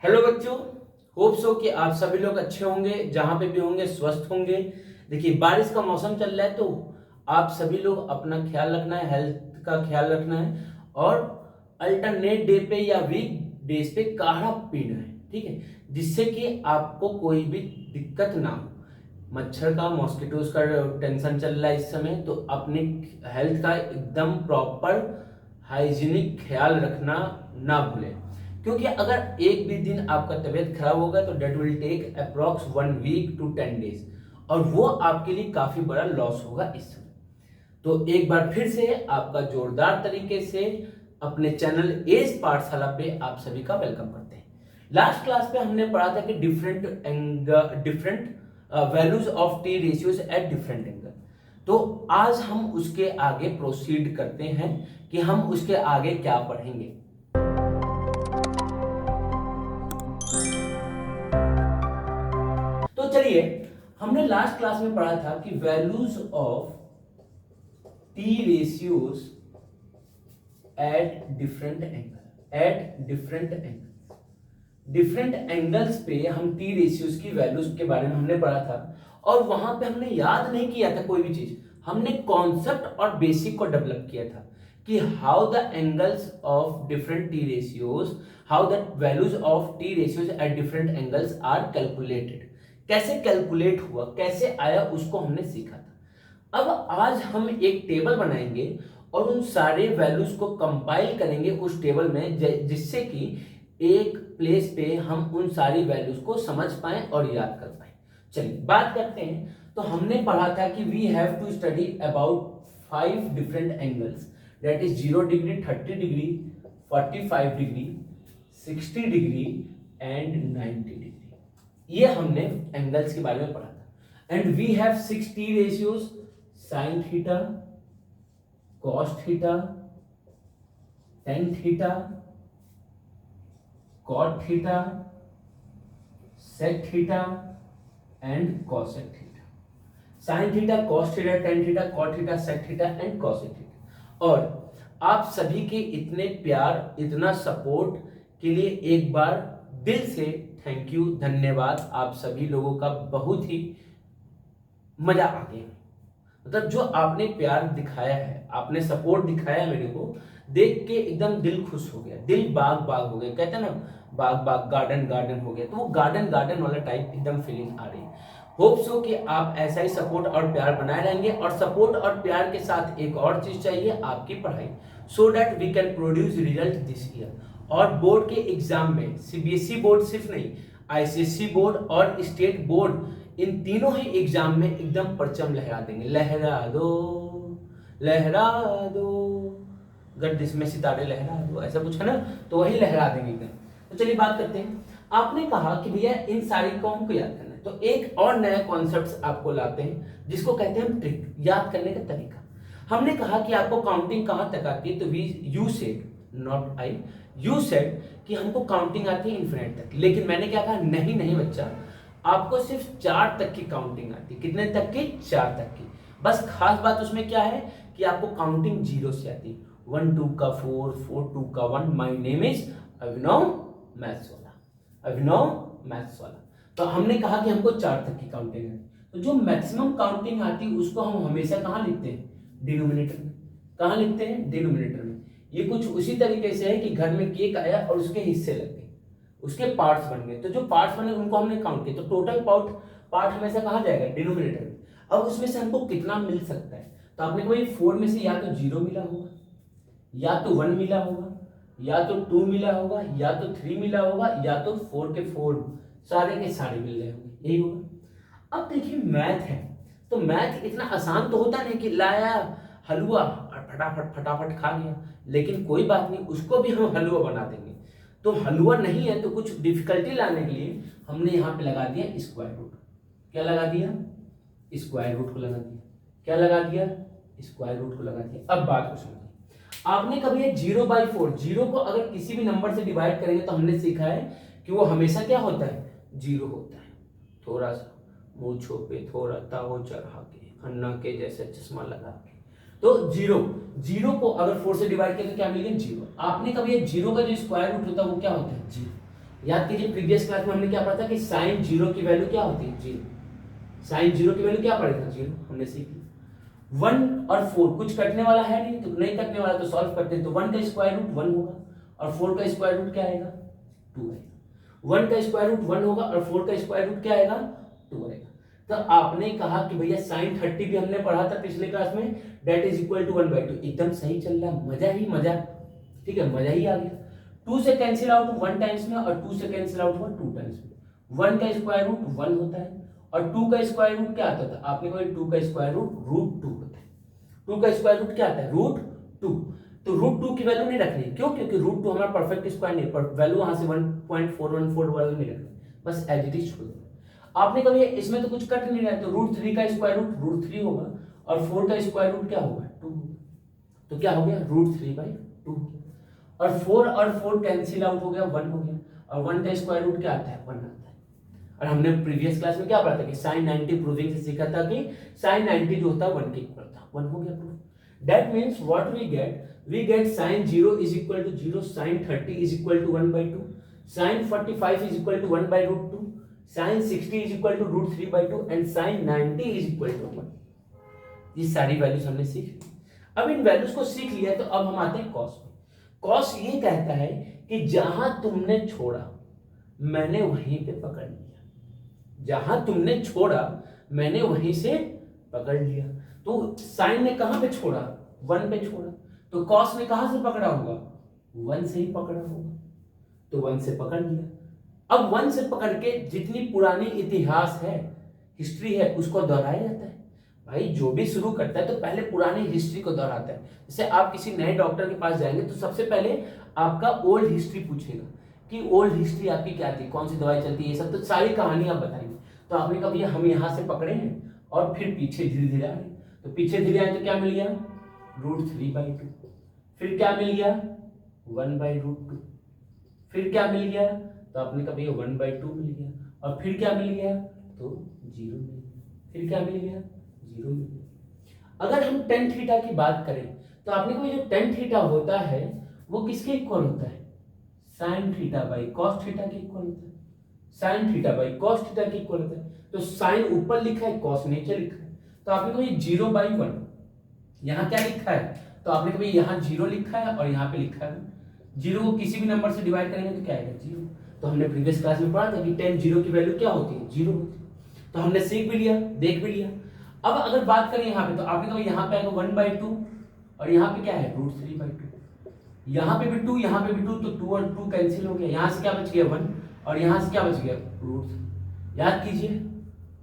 Hello बच्चों, hope so कि आप सभी लोग अच्छे होंगे, जहां पे भी होंगे स्वस्थ होंगे। देखिए, बारिश का मौसम चल रहा है तो आप सभी लोग अपना ख्याल रखना है, हेल्थ का ख्याल रखना है और अल्टरनेट डे पे या वीक डेज पे काढ़ा पीना है, ठीक है, जिससे कि आपको कोई भी दिक्कत ना हो। मच्छर का, मॉस्किटोज का टेंशन चल रहा है इस समय, तो अपनी हेल्थ का एकदम प्रॉपर हाइजीनिक ख्याल रखना ना भूलें, क्योंकि अगर एक भी दिन आपका तबीयत खराब होगा तो that will take approx 1 week to 10 days, और वो आपके लिए काफी बड़ा लॉस होगा इस समय। तो एक बार फिर से आपका जोरदार तरीके से अपने चैनल एज पाठशाला पे आप सभी का वेलकम करते हैं। लास्ट क्लास पे हमने पढ़ा था कि different values of T ratios at different angle. तो आज हम उसके आगे प्रोसीड करते हैं कि हम उसके आगे क्या पढ़ेंगे। तो चलिए, हमने लास्ट क्लास में पढ़ा था कि values of T ratios different angles पे हम टी रेशियोज की वैल्यूज के बारे में हमने पढ़ा था, और वहां पे हमने याद नहीं किया था कोई भी चीज, हमने कॉन्सेप्ट और बेसिक को डेवलप किया था कि how the angles of different T ratios, how the values of T ratios at different angles are calculated, कैसे कैलकुलेट हुआ, कैसे आया, उसको हमने सीखा था। अब आज हम एक टेबल बनाएंगे और उन सारे वैल्यूज को कंपाइल करेंगे उस टेबल में, जिससे कि एक प्लेस पे हम उन सारी वैल्यूज को समझ पाए और याद कर पाए। चलिए बात करते हैं। तो हमने पढ़ा था कि we have to study about 5 different angles, that is 0 degree, 30 degree, 45 degree, 60 degree and 90 degree. ये हमने एंगल्स के बारे में पढ़ा था। And we have 6 T ratios, sine theta, cos theta, tan theta, cot theta, sec theta and cosec theta. Sine theta, cos theta, tan theta, cot theta, sec theta and cosec theta. और आप सभी के इतने प्यार, इतना support के लिए एक बार दिल से थैंक यू, धन्यवाद। आप सभी लोगों का बहुत ही मजा आ गया। मतलब जो आपने प्यार दिखाया है, आपने सपोर्ट दिखाया है, मेरे को देख के एकदम दिल खुश हो गया, दिल बाग बाग हो गया। कहते हैं ना, बाग बाग, गार्डन गार्डन हो गया, तो वो गार्डन गार्डन वाला टाइप एकदम फीलिंग आ रही है। होप सो कि आप ऐसा ही सपोर्ट और प्यार बनाए रहेंगे। और सपोर्ट और प्यार के साथ एक और चीज चाहिए, आपकी पढ़ाई, so that we can produce result this year. और बोर्ड के एग्जाम में सीबीएसई बोर्ड सिर्फ नहीं, आईसीएसई बोर्ड और स्टेट बोर्ड, इन तीनों ही एग्जाम में एकदम परचम लहरा देंगे। लहरा दो, लहरा दो, गर्दिश में सितारे लहरा दो, ऐसा कुछ है ना, तो वही लहरा देंगे एकदम। तो चलिए बात करते हैं। आपने कहा कि भैया इन सारी को हमको याद करना है, तो एक और नया कॉन्सेप्ट आपको लाते हैं जिसको कहते हैं हम ट्रिक, याद करने का तरीका। हमने कहा कि आपको काउंटिंग कहां तक आती है, तो we you said, not I, you said कि हमको काउंटिंग आती है इन्फिनिट तक। लेकिन मैंने क्या कहा, नहीं नहीं बच्चा, आपको सिर्फ 4 तक की काउंटिंग आती है। कितने तक की? 4 तक की। बस खास बात उसमें क्या है कि आपको काउंटिंग 0 से आती है। 1 2 का 4, 4 2 का 1। My name is Abhinav maths वाला, अभिनव मैथ्स वाला। तो हमने कहा कि हमको 4 तक की काउंटिंग है, तो जो मैक्सिमम काउंटिंग आती है उसको हम हमेशा कहाँ लिखते हैं? डिनोमिनेटर में। कहाँ लिखते हैं? डिनोमिनेटर में। ये कुछ उसी तरीके से है कि घर में केक आया और उसके हिस्से लग गए, उसके पार्ट्स बन गए, तो जो पार्ट्स बने उनको हमने काउंट किया, तो टोटल पार्ट हमेशा कहाँ जाएगा? डिनोमिनेटर में। अब उसमें से हमको कितना मिल सकता है, तो आपने कोई 4 में से या तो 0 मिला होगा, या तो 1 मिला होगा, या तो 2 मिला होगा, या तो 3 मिला होगा, या तो 4 के 4 सारे के सारे मिल रहे होंगे, यही होगा। अब देखिए मैथ है, तो मैथ इतना आसान तो होता नहीं कि लाया हलवा और फटाफट फटाफट खा गया, लेकिन कोई बात नहीं, उसको भी हम हलवा बना देंगे। तो हलवा नहीं है तो कुछ डिफिकल्टी लाने के लिए हमने यहाँ पे लगा दिया स्क्वायर रूट। क्या लगा दिया? स्क्वायर रूट को लगा दिया। क्या लगा दिया? स्क्वायर रूट को लगा दिया। अब बात को समझिए, आपने कभी ये 0/4, 0 को अगर किसी भी नंबर से डिवाइड करेंगे तो हमने सीखा है कि वो हमेशा क्या होता है? 0 होता है। थोड़ा सा मूछों पे थोड़ा ताव चढ़ा के, अन्ना के जैसे चश्मा लगा के, तो 0 को अगर 4 से डिवाइड किया तो क्या मिलेगा? 0। आपने कभी ये 0 का जो स्क्वायर रूट होता है वो क्या होता है? 0। याद कीजिए प्रीवियस क्लास में हमने क्या पढ़ा था कि साइन जीरो की वैल्यू क्या होती है, जीरो। साइन जीरो की वैल्यू क्या पड़ेगा, जीरो, हमने सीख लिया। 1 और 4 कुछ कटने वाला है नहीं, तो नहीं कटने वाला तो सॉल्व करते हैं, तो 1 का स्क्वायर रूट 1 होगा और 4 का स्क्वायर रूट क्या आएगा, 2 आएगा। 1 का स्क्वायर रूट 1 होगा और 4 का स्क्वायर रूट क्या आएगा, 2 आएगा। तो आपने कहा कि भैया साइन 30 भी हमने पढ़ा था पिछले क्लास में, दैट इज इक्वल टू 1/2, एकदम सही चल रहा है, मजा ही मजा, ठीक है, मजा ही आ गया। 2 से कैंसिल आउट 1 टाइम्स में और 2 से कैंसिल आउट हुआ 2 टाइम्स में। 1 का स्क्वायर रूट 1 होता है और 2 का स्क्वायर रूट क्या आता था, आपने कहा 2 का स्क्वायर रूट रूट 2 होता है। 2 का स्क्वायर रूट क्या आता है, रूट 2। तो रूट 2 की वैल्यू नहीं रखनी, क्यों, क्योंकि रूट 2 हमारा परफेक्ट स्क्वायर नहीं, पर वैल्यू वहां से 1.414 वैल्यू नहीं रखनी, बस एज इट इज छोड़ दो। आपने कभी इसमें तो कुछ कट नहीं रहा है, तो रूट 3 का स्क्वायर रूट रूट 3 होगा और 4 का स्क्वायर रूट क्या होगा, 2 होगा। तो क्या हो गया, रूट 3/2 और 4 कैंसिल आउट हो गया, 1 हो गया और 1 का स्क्वायर रूट क्या आता है, 1 आता है। और हमने प्रीवियस क्लास में क्या पढ़ा था कि साइन 90 प्रूविंग से सीखा था कि साइन 90 जो होता है 1 के इक्वल था, 1 हो गया proof. That means what we get sine 0 is equal to 0, sine 30 is equal to 1/2, sine 45 is equal to 1/√2, sine 60 is equal to √3/2 and sine 90 is equal to 1। ये सारी वैल्यूज हमने सीख ली। अब इन वैल्यूज को सीख लिया तो अब हम आते हैं कॉस में। कॉस ये कहता है कि जहां तुमने छोड़ा मैंने वहीं पे पकड़ लिया, जहां तुमने छोड़ा मैंने वहीं से पकड़ लिया। तो साइन ने कहां पे छोड़ा, 1 पे छोड़ा, तो कॉस ने कहां से पकड़ा होगा, 1 से ही पकड़ा होगा, तो 1 से पकड़ लिया। अब 1 से पकड़ के जितनी पुरानी इतिहास है, हिस्ट्री है, उसको दोहराया जाता है। भाई जो भी शुरू करता है तो पहले पुरानी हिस्ट्री को दोहराता है। जैसे आप किसी नए डॉक्टर के पास जाएंगे तो सबसे पहले आपका ओल्ड हिस्ट्री पूछेगा कि ओल्ड हिस्ट्री आपकी क्या थी, कौन सी दवाई चलती है, ये सब तो सारी कहानी आप बताएंगे। तो आपने कहा भैया हम यहाँ से पकड़े हैं और फिर पीछे धीरे धीरे आ रहे, तो पीछे धीरे आए तो क्या मिल गया, √3/2, फिर क्या मिल गया, 1/√2, फिर क्या मिल गया, तो आपने कहा भैया 1/2 मिल गया, और फिर क्या मिल गया, तो 0 मिल गया, फिर क्या मिल गया, 0 मिल गया। अगर हम tan थीटा की बात करें तो आपने कहा जो tan थीटा होता है वो किसके इक्वल होता है, sin theta by cos theta के इक्वल होता है, sin theta by cos theta के इक्वल होता है। तो sin ऊपर लिखा है, cos नीचे लिखा है, तो आपने कहा 0/1, यहाँ क्या लिखा है, तो आपने कहा यहाँ 0 लिखा है और यहाँ पे लिखा है 0 को किसी भी नंबर से डिवाइड करेंगे तो क्या आएगा, 0। तो हमने प्रीवियस क्लास में पढ़ा था कि tan 0 की वैल्यू क्या होती है, 0 होती है। तो हमने सीख भी लिया, देख भी लिया। अब अगर बात करें यहाँ पे तो आपने कहा यहाँ पे आएगा 1/2 और यहाँ पे क्या है, √3/2, यहाँ पे भी 2, यहाँ पे भी 2, तो 2 और 2 कैंसिल हो गया, यहाँ से क्या बच गया 1 और यहाँ से क्या बच गया √3। याद कीजिए,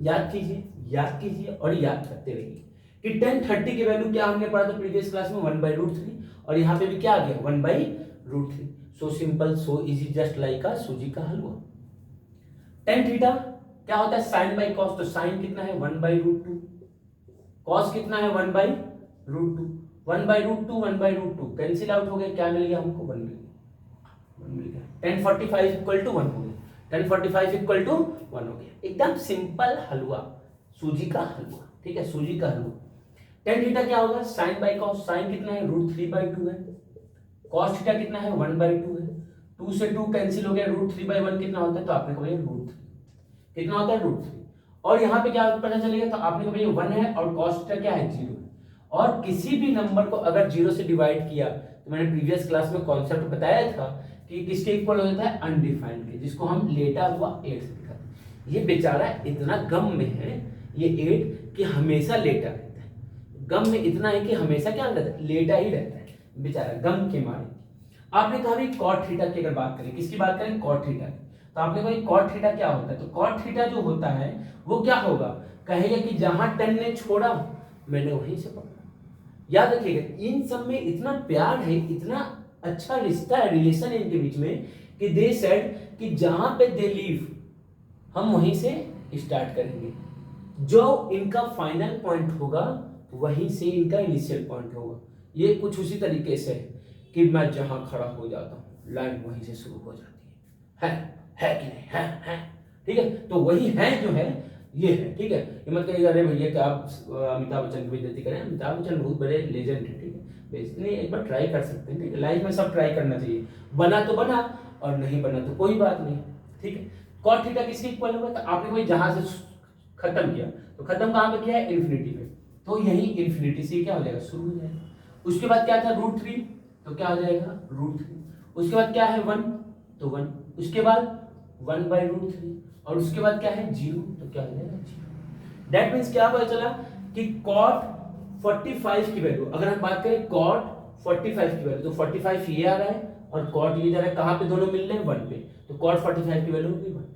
याद कीजिए, याद कीजिए और याद करते रहिए कि tan 30 की वैल्यू क्या हमने पढ़ा था प्रीवियस क्लास में, 1/√3 और यहाँ पे भी क्या आ गया 1/√3। So simple, so easy, just like सूजी का हलवा। tan थीटा क्या होता है, साइन बाई कॉस, तो साइन कितना है 1/√2, कॉस कितना है 1/√2, 1/√2 1/√2 कैंसिल आउट हो गया, क्या मिल गया हमको, 1 मिल गया। tan 45 इक्वल टू 1 हो गया, tan 45 इक्वल टू 1 हो गया। एकदम सिंपल हलवा, सूजी का हलवा, ठीक है, सूजी का हलवा। tan थीटा क्या होगा, साइन बाई कॉस, साइन कितना है √3/2 है, कॉस थीटा कितना है 1/2 है, 2 से 2 कैंसिल हो गया, √3/1 कितना होता है, तो आपने कहा √3 कितना होता है, √3। और यहाँ पे क्या पता चलेगा, तो आपने कहा 1 है और कॉस थीटा क्या है 0 है। और किसी भी नंबर को अगर 0 से डिवाइड किया तो मैंने प्रीवियस क्लास में कॉन्सेप्ट बताया था कि किसके इक्वल हो जाता है, अनडिफाइंड के, जिसको हम लेटा हुआ 8 से दिखाते। ये बेचारा इतना गम में है ये 8 कि हमेशा लेटा रहता है, गम में इतना है कि हमेशा क्या रहता है, लेटा ही रहता है बेचारा गम के मारे। आपने कहा भी कॉट थीटा की अगर बात करें, किसकी बात करें, कॉट थीटा की, तो आपने कहा कॉट थीटा क्या होता है, तो कॉट थीटा जो होता है वो क्या होगा, कहेगा कि जहां tan ने छोड़ा मैंने वहीं से पकड़ा। याद रखिएगा इन सब में इतना प्यार है, इतना अच्छा रिश्ता है, रिलेशन है इनके बीच में कि दे सेड कि जहां पे दे लीव हम वहीं से स्टार्ट करेंगे, जो इनका फाइनल पॉइंट होगा वहीं से इनका इनिशियल पॉइंट होगा। ये कुछ उसी तरीके से है कि मैं जहां खड़ा हो जाता हूं लाइन वहीं से शुरू हो जाती है कि नहीं, है, ठीक है। तो वही है जो है ये है, ठीक है। ये मत कहिएगा अरे भैया कि आप अमिताभ बच्चन की बेइज्जती करें, अमिताभ बच्चन बहुत बड़े लेजेंड है, ठीक है, बेइज्जती नहीं, एक बार ट्राई कर सकते हैं, ठीक है, लाइफ में सब ट्राई करना चाहिए, बना तो बना और नहीं बना तो कोई बात नहीं। ठीक है, कॉट थीटा किसके इक्वल होगा, तो आपने कोई जहां से खत्म किया तो खत्म कहां पे किया है, इन्फिनिटी पे, तो यही इन्फिनिटी से क्या हो जाएगा, शुरू हो जाएगा। उसके बाद क्या था √3, तो क्या हो जाएगा √3। उसके बाद क्या है 1, तो 1। उसके बाद 1/√3 और उसके बाद क्या है 0, तो क्या हो जाएगा 0। दैट मींस क्या पता चला कि cot 45 की वैल्यू, अगर हम बात करें cot 45 की वैल्यू, तो 45 ये आ रहा है और cot ये जा रहा है, कहां पे दोनों मिल रहे हैं 1 पे, तो cot 45 की वैल्यू होगी 1।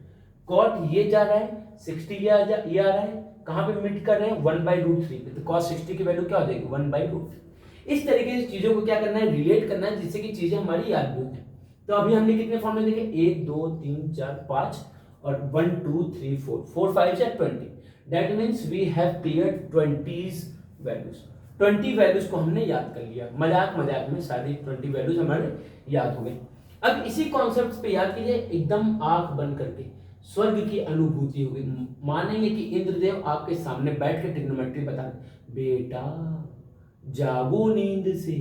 cot ये जा रहा है 60, ये आ रहा है, कहां पे मीट कर रहे हैं 1/√3 पे, तो cos 60 की वैल्यू क्या हो जाएगी 1/√3। इस तरीके से चीजों को क्या करना है, रिलेट करना है, जिससे कि चीजें हमारी याद भी हो जाए। तो अभी हमने कितने फॉर्मूले देखे, 1 2 3 4 5 और 1 2 3 4 4 5 से 20। That means we have clear 20 values. 20 values को हमने याद कर लिया, मजाक मजाक में सारी 20 वैल्यूज हमारे याद हो गई। अब इसी कॉन्सेप्ट पे याद कीजिए, एकदम आंख बंद करके स्वर्ग की अनुभूति होगी, मानेंगे कि इंद्रदेव आपके सामने बैठ के ट्रिग्नोमेट्री बता रहे, बेटा जागो नींद से,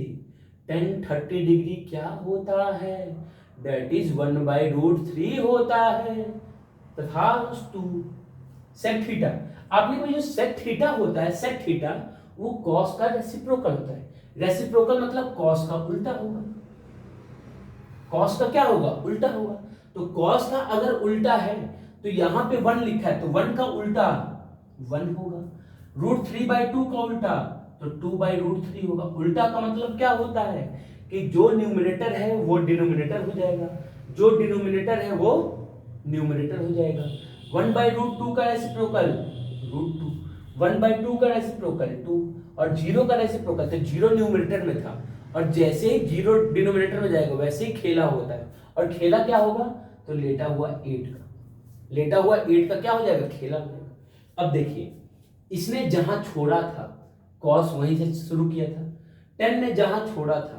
tan 30 डिग्री क्या होता है, दैट इज 1/√3 होता है, तथास्तु। सेक थीटा, आपने कोई जो सेक थीटा होता है, सेक थीटा वो कॉस का रेसिप्रोकल होता है। रेसिप्रोकल मतलब कॉस का उल्टा होगा, कॉस का क्या होगा, उल्टा होगा। तो कॉस का अगर उल्टा है तो यहां पे 1 लिखा है, तो 1 का उल्टा 1 होगा। √3/2 का उल्टा तो 2/√3 होगा। उल्टा का मतलब क्या होता है कि जो न्यूमरेटर है वो डिनोमिनेटर हो जाएगा, जो डिनोमिनेटर है वो न्यूमरेटर हो जाएगा। 1/√2 का रेसिप्रोकल √2, 1/2 का रेसिप्रोकल 2 और 0 का रेसिप्रोकल, तो 0 न्यूमरेटर में था और जैसे ही 0 डिनोमिनेटर में जाएगा वैसे ही खेला होता है, और खेला क्या होगा, तो लेटा हुआ 8 का, लेटा हुआ 8 का क्या हो जाएगा, खेला हो जाएगा। अब देखिए, इसने जहां छोड़ा था कॉस वहीं से शुरू किया था, tan ने जहां छोड़ा था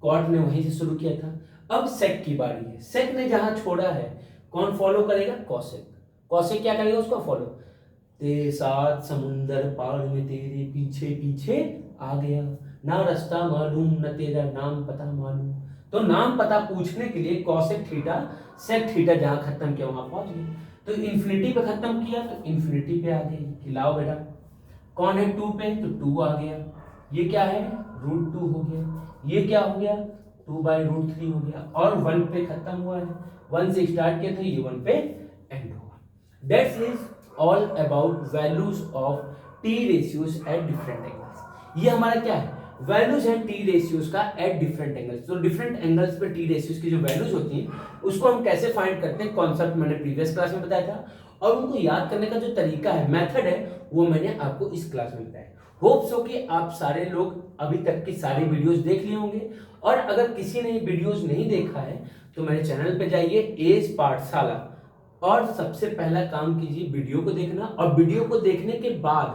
कॉट ने वहीं से शुरू किया था। अब सेक की बारी है, सेक ने जहां छोड़ा है कौन फॉलो करेगा, कॉसेक। कॉसेक क्या करेगा, उसको फॉलो। तेरे साथ समुंदर पार में तेरे पीछे पीछे आ गया, ना रास्ता मालूम न तेरा नाम पता मालूम। तो नाम पता पूछने के लिए कॉसेक थीटा सेक थीटा जहां खत्म किया वहां पहुंच गए। तो इन्फिनिटी पे खत्म किया तो इन्फिनिटी पे आ गए, खिलाओ बेटा। कौन है 2 पे, तो 2 आ गया। ये क्या है √2 हो गया। ये क्या हो गया 2/√3 हो गया, और 1 पे खत्म हुआ है, 1 से स्टार्ट किया था, ये 1 पे एंड होगा। That's is all about values of T ratios at different angles. ये हमारा क्या है, वैल्यूज है टी रेशियोज का एट डिफरेंट एंगल्स। तो डिफरेंट एंगल्स पे टी रेशियोज की जो वैल्यूज होती हैं उसको हम कैसे फाइंड करते हैं, कॉन्सेप्ट मैंने प्रीवियस क्लास में बताया था, और उनको याद करने का जो तरीका है, मेथड है, वो मैंने आपको इस क्लास में बताया। होप सो कि आप सारे लोग अभी तक की सारी वीडियोस देख लिए होंगे, और अगर किसी ने वीडियोस नहीं देखा है तो मेरे चैनल पे जाइए, एज पाठशाला, और सबसे पहला काम कीजिए वीडियो को देखना, और वीडियो को देखने के बाद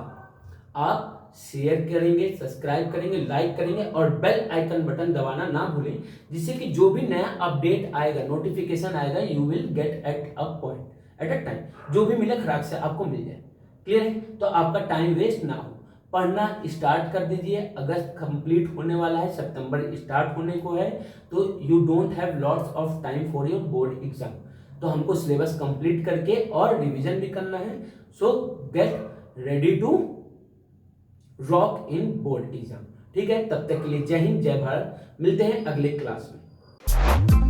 आप शेयर करेंगे, सब्सक्राइब करेंगे, लाइक करेंगे, और बेल आइकन बटन दबाना ना भूलें, जिससे कि जो भी नया अपडेट आएगा, नोटिफिकेशन आएगा, you will get at a point, at a time, जो भी मिले खराक से आपको मिल जाए। क्लियर है, तो आपका टाइम वेस्ट ना हो, पढ़ना स्टार्ट कर दीजिए। अगस्त कंप्लीट होने वाला है, सितंबर स्टार्ट होने को है, तो you don't have lots of time for your board exam. तो हमको सिलेबस कंप्लीट करके और रिवीजन भी करना है। So get ready to rock in board exam. ठीक है, तब तक के लिए जय हिंद, जय भारत। मिलते हैं अगले क्लास में।